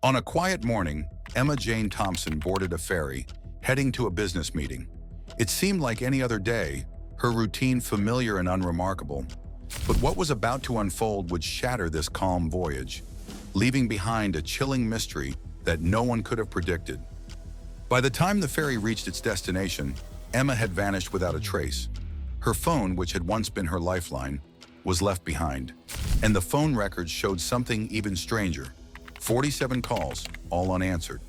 On a quiet morning, Jane Thompson boarded a ferry, heading to a business meeting. It seemed like any other day, her routine familiar and unremarkable. But what was about to unfold would shatter this calm voyage, leaving behind a chilling mystery that no one could have predicted. By the time the ferry reached its destination, Emma had vanished without a trace. Her phone, which had once been her lifeline, was left behind, and the phone records showed something even stranger. 47 calls, all unanswered.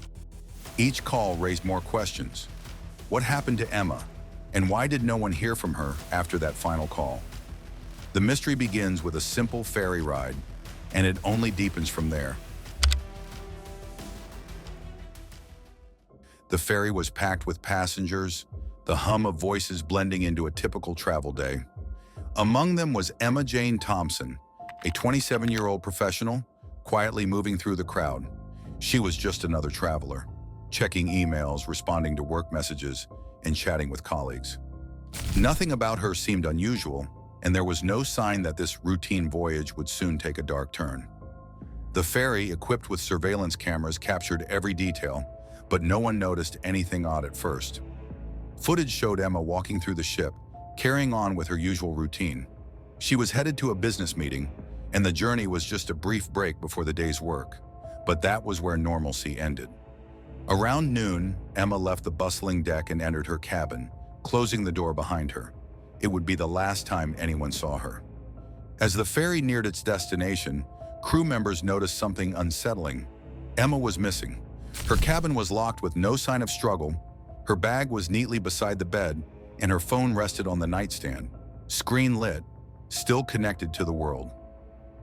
Each call raised more questions. What happened to Emma, and why did no one hear from her after that final call? The mystery begins with a simple ferry ride, and it only deepens from there. The ferry was packed with passengers, the hum of voices blending into a typical travel day. Among them was Jane Thompson, a 27-year-old professional, quietly moving through the crowd. She was just another traveler, checking emails, responding to work messages, and chatting with colleagues. Nothing about her seemed unusual, and there was no sign that this routine voyage would soon take a dark turn. The ferry, equipped with surveillance cameras, captured every detail, but no one noticed anything odd at first. Footage showed Emma walking through the ship, carrying on with her usual routine. She was headed to a business meeting, and the journey was just a brief break before the day's work. But that was where normalcy ended. Around noon, Emma left the bustling deck and entered her cabin, closing the door behind her. It would be the last time anyone saw her. As the ferry neared its destination, crew members noticed something unsettling. Emma was missing. Her cabin was locked with no sign of struggle. Her bag was neatly beside the bed, and her phone rested on the nightstand, screen lit, still connected to the world.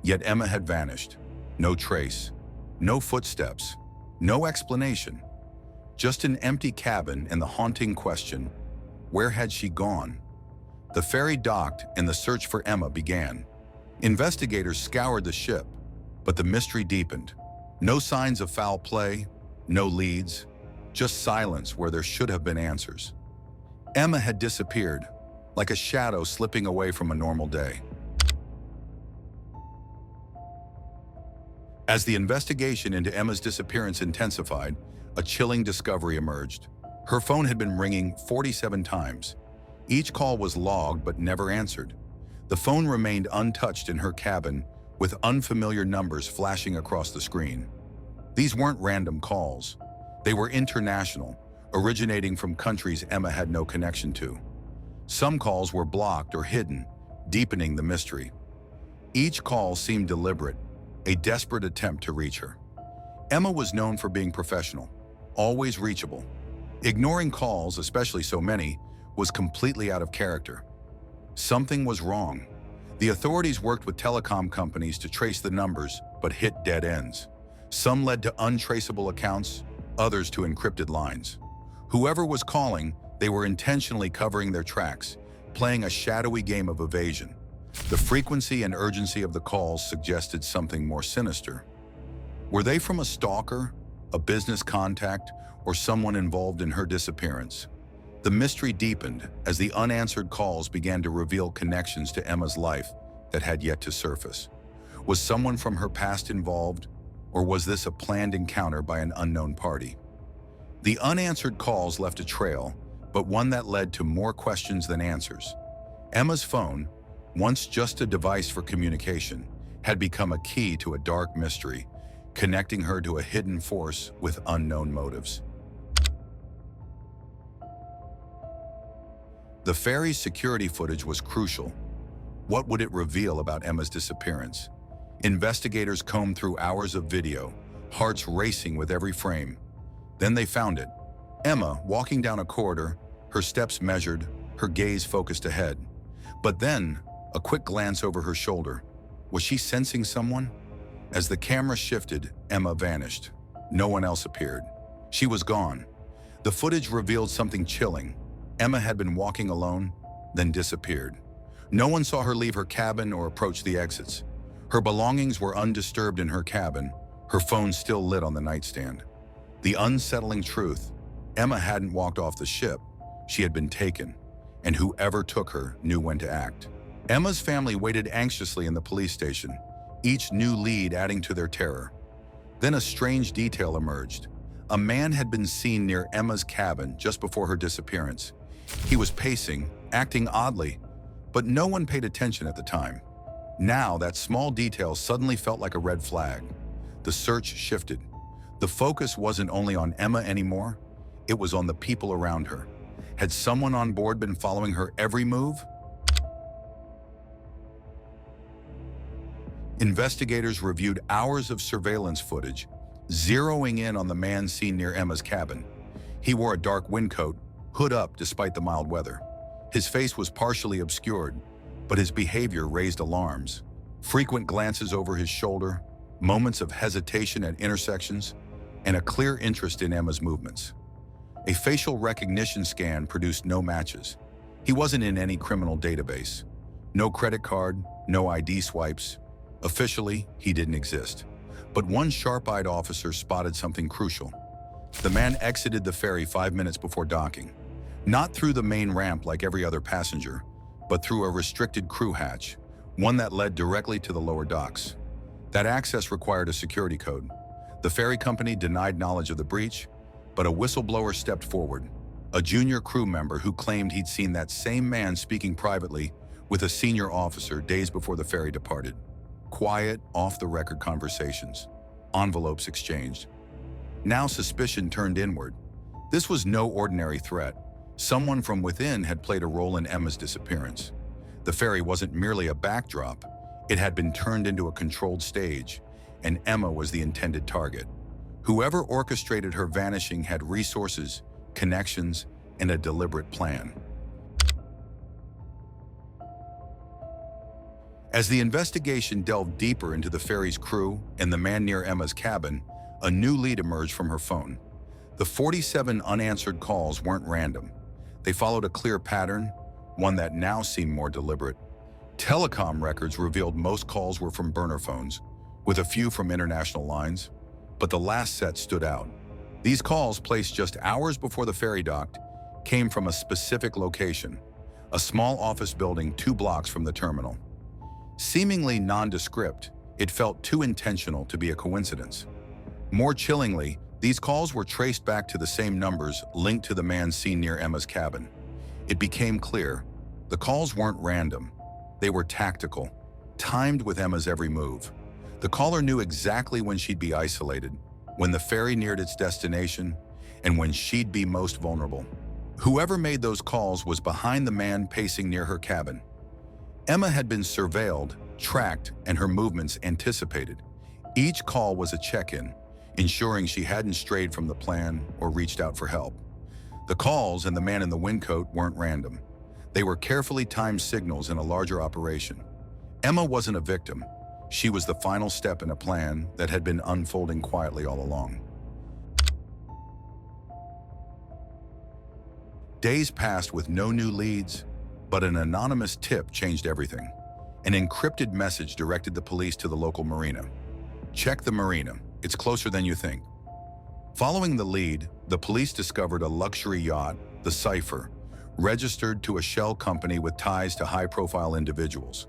Yet Emma had vanished. No trace, no footsteps, no explanation. Just an empty cabin and the haunting question, where had she gone? The ferry docked and the search for Emma began. Investigators scoured the ship, but the mystery deepened. No signs of foul play, no leads, just silence where there should have been answers. Emma had disappeared, like a shadow slipping away from a normal day. As the investigation into Emma's disappearance intensified, a chilling discovery emerged. Her phone had been ringing 47 times. Each call was logged but never answered. The phone remained untouched in her cabin, with unfamiliar numbers flashing across the screen. These weren't random calls. They were international, originating from countries Emma had no connection to. Some calls were blocked or hidden, deepening the mystery. Each call seemed deliberate, a desperate attempt to reach her. Emma was known for being professional, always reachable. Ignoring calls, especially so many, was completely out of character. Something was wrong. The authorities worked with telecom companies to trace the numbers, but hit dead ends. Some led to untraceable accounts, others to encrypted lines. Whoever was calling, they were intentionally covering their tracks, playing a shadowy game of evasion. The frequency and urgency of the calls suggested something more sinister. Were they from a stalker, a business contact, or someone involved in her disappearance? The mystery deepened as the unanswered calls began to reveal connections to Emma's life that had yet to surface. Was someone from her past involved, or was this a planned encounter by an unknown party? The unanswered calls left a trail, but one that led to more questions than answers. Emma's phone, once just a device for communication, had become a key to a dark mystery, connecting her to a hidden force with unknown motives. The ferry's security footage was crucial. What would it reveal about Emma's disappearance? Investigators combed through hours of video, hearts racing with every frame. Then they found it. Emma walking down a corridor, her steps measured, her gaze focused ahead. But then, a quick glance over her shoulder. Was she sensing someone? As the camera shifted, Emma vanished. No one else appeared. She was gone. The footage revealed something chilling. Emma had been walking alone, then disappeared. No one saw her leave her cabin or approach the exits. Her belongings were undisturbed in her cabin, her phone still lit on the nightstand. The unsettling truth, Emma hadn't walked off the ship, she had been taken, and whoever took her knew when to act. Emma's family waited anxiously in the police station, each new lead adding to their terror. Then a strange detail emerged. A man had been seen near Emma's cabin just before her disappearance. He was pacing, acting oddly, but no one paid attention at the time. Now, that small detail suddenly felt like a red flag. The search shifted. The focus wasn't only on Emma anymore, it was on the people around her. Had someone on board been following her every move? Investigators reviewed hours of surveillance footage, zeroing in on the man seen near Emma's cabin. He wore a dark windcoat, hood up despite the mild weather. His face was partially obscured, but his behavior raised alarms. Frequent glances over his shoulder, moments of hesitation at intersections, and a clear interest in Emma's movements. A facial recognition scan produced no matches. He wasn't in any criminal database. No credit card, no ID swipes. Officially, he didn't exist. But one sharp-eyed officer spotted something crucial. The man exited the ferry 5 minutes before docking. Not through the main ramp like every other passenger, but through a restricted crew hatch, one that led directly to the lower docks. That access required a security code. The ferry company denied knowledge of the breach, but a whistleblower stepped forward, a junior crew member who claimed he'd seen that same man speaking privately with a senior officer days before the ferry departed. Quiet, off-the-record conversations, envelopes exchanged. Now suspicion turned inward. This was no ordinary threat. Someone from within had played a role in Emma's disappearance. The ferry wasn't merely a backdrop. It had been turned into a controlled stage, and Emma was the intended target. Whoever orchestrated her vanishing had resources, connections, and a deliberate plan. As the investigation delved deeper into the ferry's crew and the man near Emma's cabin, a new lead emerged from her phone. The 47 unanswered calls weren't random. They followed a clear pattern, one that now seemed more deliberate. Telecom records revealed most calls were from burner phones, with a few from international lines, but the last set stood out. These calls, placed just hours before the ferry docked, came from a specific location, a small office building 2 blocks from the terminal. Seemingly nondescript, it felt too intentional to be a coincidence. More chillingly, these calls were traced back to the same numbers linked to the man seen near Emma's cabin. It became clear, the calls weren't random. They were tactical, timed with Emma's every move. The caller knew exactly when she'd be isolated, when the ferry neared its destination, and when she'd be most vulnerable. Whoever made those calls was behind the man pacing near her cabin. Emma had been surveilled, tracked, and her movements anticipated. Each call was a check-in, ensuring she hadn't strayed from the plan or reached out for help. The calls and the man in the windcoat weren't random. They were carefully timed signals in a larger operation. Emma wasn't a victim. She was the final step in a plan that had been unfolding quietly all along. Days passed with no new leads, but an anonymous tip changed everything. An encrypted message directed the police to the local marina. Check the marina, it's closer than you think. Following the lead, the police discovered a luxury yacht, the Cypher, registered to a shell company with ties to high-profile individuals.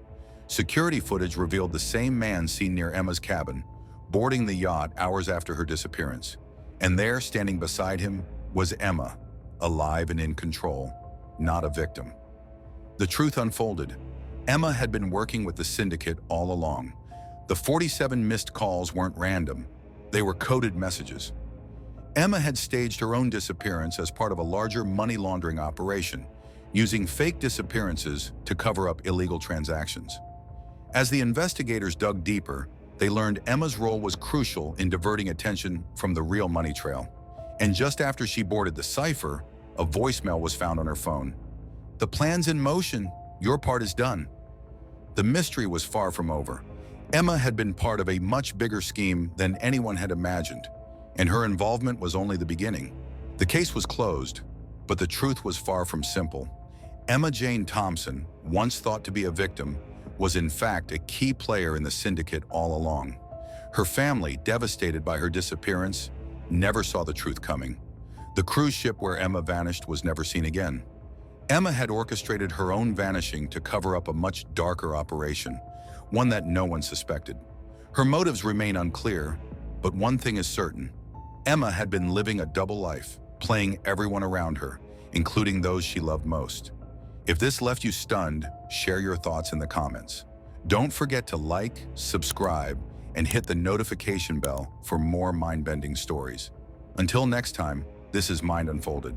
Security footage revealed the same man seen near Emma's cabin, boarding the yacht hours after her disappearance. And there, standing beside him, was Emma, alive and in control, not a victim. The truth unfolded. Emma had been working with the Syndicate all along. The 47 missed calls weren't random. They were coded messages. Emma had staged her own disappearance as part of a larger money laundering operation, using fake disappearances to cover up illegal transactions. As the investigators dug deeper, they learned Emma's role was crucial in diverting attention from the real money trail. And just after she boarded the Cypher, a voicemail was found on her phone. "The plan's in motion. Your part is done." The mystery was far from over. Emma had been part of a much bigger scheme than anyone had imagined, and her involvement was only the beginning. The case was closed, but the truth was far from simple. Emma Jane Thompson, once thought to be a victim, was in fact a key player in the Syndicate all along. Her family, devastated by her disappearance, never saw the truth coming. The cruise ship where Emma vanished was never seen again. Emma had orchestrated her own vanishing to cover up a much darker operation, one that no one suspected. Her motives remain unclear, But one thing is certain. Emma had been living a double life, playing everyone around her, including those she loved most. If this left you stunned, share your thoughts in the comments. Don't forget to like, subscribe, and hit the notification bell for more mind-bending stories. Until next time, this is Mind Unfolded.